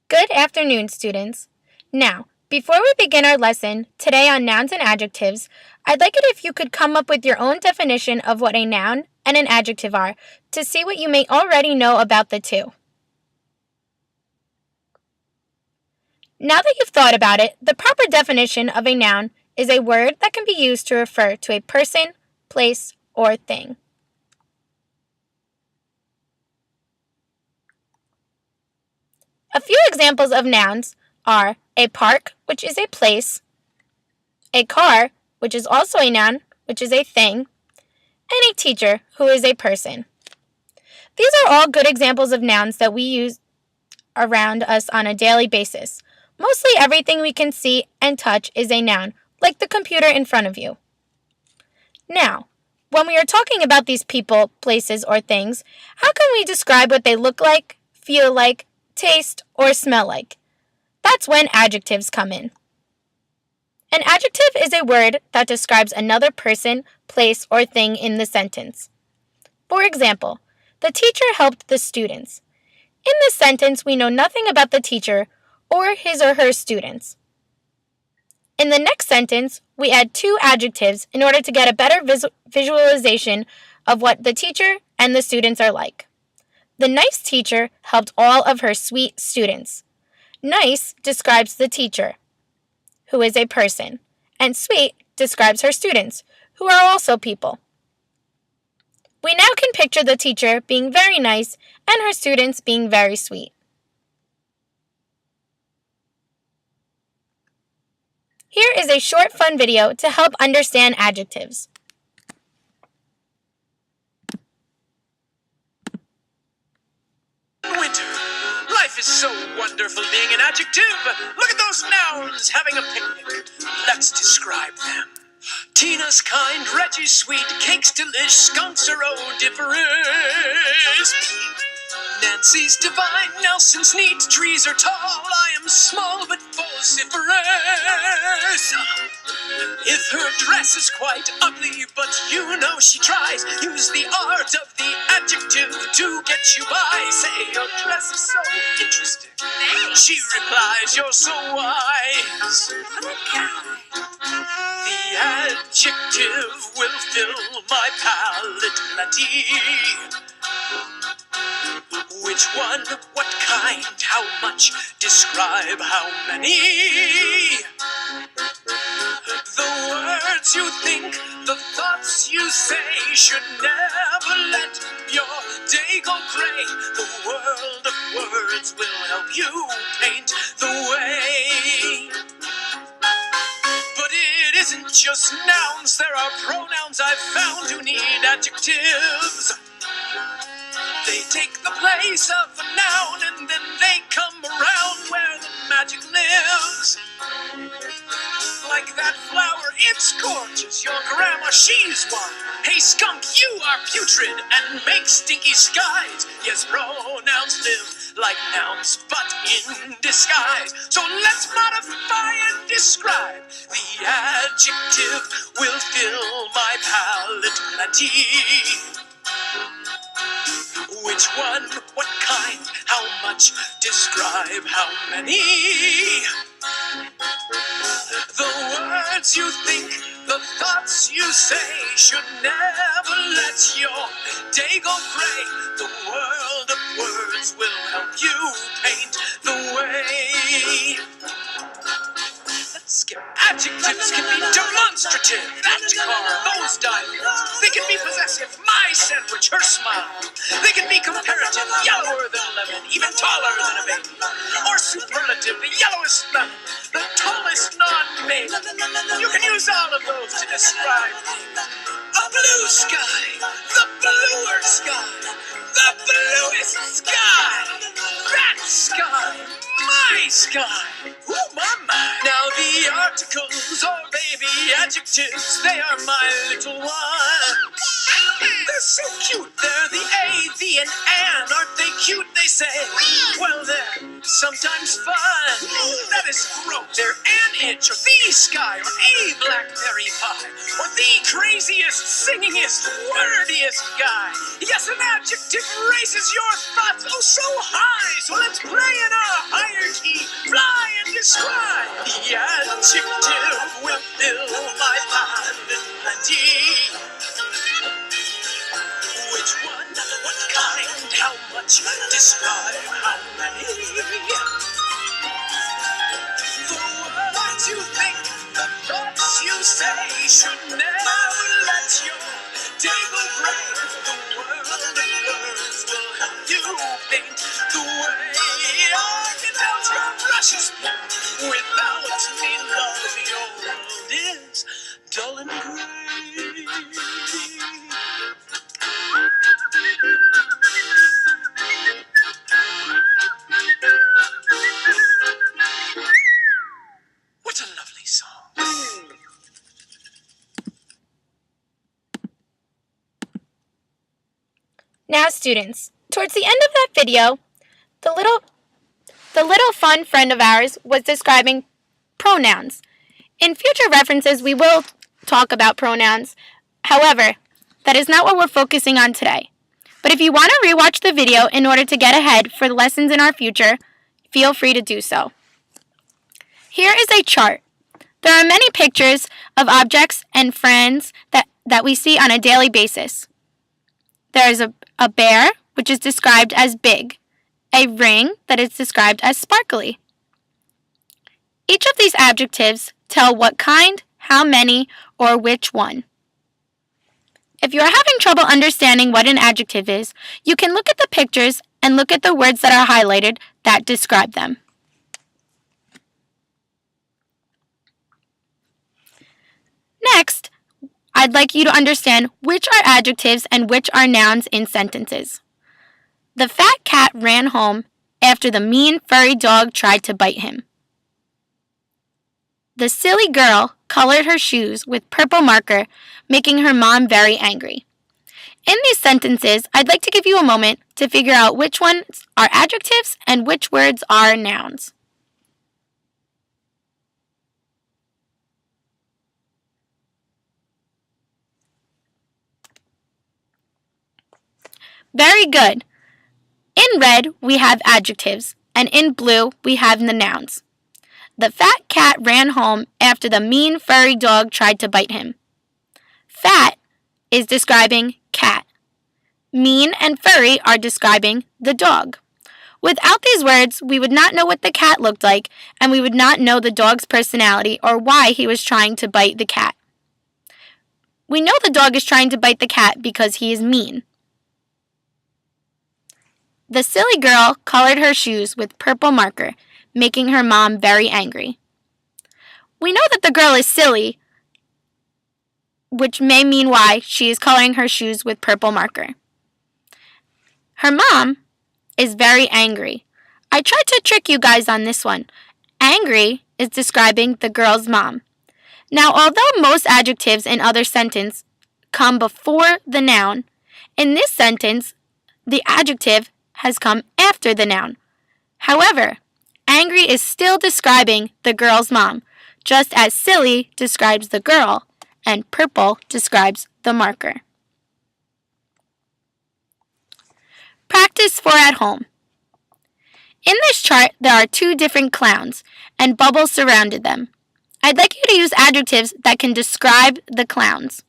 Good afternoon, students. Now, before we begin our lesson today on nouns and adjectives, I'd like it if you could come up with your own definition of what a noun and an adjective are to see what you may already know about the two. Now that you've thought about it, the proper definition of a noun is a word that can be used to refer to a person, place, or thing. A few examples of nouns are a park, which is a place, a car, which is also a noun, which is a thing, and a teacher, who is a person. These are all good examples of nouns that we use around us on a daily basis. Mostly everything we can see and touch is a noun, like the computer in front of you. Now, when we are talking about these people, places, or things, how can we describe what they look like, feel like, taste, or smell like? That's when adjectives come in. An adjective is a word that describes another person, place, or thing in the sentence. For example, the teacher helped the students. In this sentence, we know nothing about the teacher or his or her students. In the next sentence, we add two adjectives in order to get a better visualization of what the teacher and the students are like. The nice teacher helped all of her sweet students. Nice describes the teacher, who is a person, and sweet describes her students, who are also people. We now can picture the teacher being very nice and her students being very sweet. Here is a short fun video to help understand adjectives. Winter. Life is so wonderful being an adjective. Look at those nouns having a picnic. Let's describe them. Tina's kind, Reggie's sweet, Cake's delish, Skunks are odoriferous. Nancy's divine, Nelson's neat, trees are tall, I am small but vociferous. If her dress is quite ugly, but you know she tries, use the art of the adjective to get you by. Say, your dress is so interesting. Thanks. She replies, you're so wise. The adjective will fill my palate plenty. Which one, what kind, how much, describe how many. The words you think, the thoughts you say should never let your day go gray. The world of words will help you paint the way. But it isn't just nouns, there are pronouns I've found who need adjectives. They take the place of a noun and then they come around where the magic lives. Like that flower, it's gorgeous. Your grandma, she's one. Hey, skunk, you are putrid and make stinky skies. Yes, pronouns live like nouns, but in disguise. So let's modify and describe. The adjective will fill my palate plenty. Which one, what kind, how much, describe how many. The words you think, the thoughts you say should never let your day go gray. The world of words will help you paint the way. Let's skip. Adjectives can be demonstrative. That car, those diamonds. They can be possessive. My sandwich, her smile. They can be comparative. Yellower than a lemon, even taller than a baby. Or superlative, the yellowest lemon, the tallest non-maybe. You can use all of those to describe a blue sky, the bluer sky, the bluest sky. That sky, my sky. Ooh, my. Now the articles or baby adjectives, they are my little ones. They're so cute, they're the A, the, and an. Aren't they cute, they say? Well, they're sometimes fun. That is gross. They're an inch, or the sky, or a blackberry pie, or the craziest, singingest, wordiest guy. Yes, an adjective raises your thoughts oh so high. So let's play in a higher key. describe. The adjective will fill my mind with plenty. Which one, what kind, how much, describe how many. The words you think, the thoughts you say should never let your day go gray. The world of words will help you paint the way architecture brushes paint. Without me, love, your world is dull and gray. What a lovely song. Now, students, towards the end of that video, the little fun friend of ours was describing pronouns. In future references, we will talk about pronouns. However, that is not what we're focusing on today. But if you want to rewatch the video in order to get ahead for the lessons in our future, feel free to do so. Here is a chart. There are many pictures of objects and friends that we see on a daily basis. There is a bear, which is described as big, a ring that is described as sparkly. Each of these adjectives tell what kind, how many, or which one. If you are having trouble understanding what an adjective is, you can look at the pictures and look at the words that are highlighted that describe them. Next, I'd like you to understand which are adjectives and which are nouns in sentences. The fat cat ran home after the mean furry dog tried to bite him. The silly girl colored her shoes with purple marker, making her mom very angry. In these sentences, I'd like to give you a moment to figure out which ones are adjectives and which words are nouns. Very good. In red, we have adjectives, and in blue, we have the nouns. The fat cat ran home after the mean furry dog tried to bite him. Fat is describing cat. Mean and furry are describing the dog. Without these words, we would not know what the cat looked like, and we would not know the dog's personality or why he was trying to bite the cat. We know the dog is trying to bite the cat because he is mean. The silly girl colored her shoes with purple marker, making her mom very angry. We know that the girl is silly, which may mean why she is coloring her shoes with purple marker. Her mom is very angry. I tried to trick you guys on this one. Angry is describing the girl's mom. Now, although most adjectives in other sentences come before the noun, in this sentence, the adjective has come after the noun. However, angry is still describing the girl's mom, just as silly describes the girl and purple describes the marker. Practice for at home. In this chart, there are two different clowns, and bubbles surrounded them. I'd like you to use adjectives that can describe the clowns.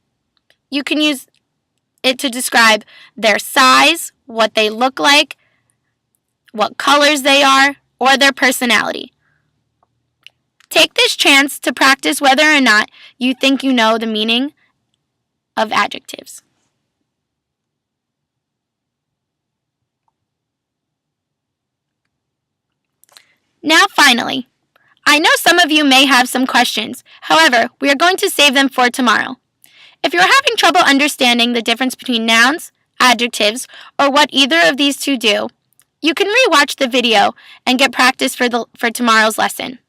You can use it to describe their size, what they look like, what colors they are, or their personality. Take this chance to practice whether or not you think you know the meaning of adjectives. Now finally, I know some of you may have some questions. However, we are going to save them for tomorrow. If you're having trouble understanding the difference between nouns, adjectives, or what either of these two do, you can rewatch the video and get practice for tomorrow's lesson.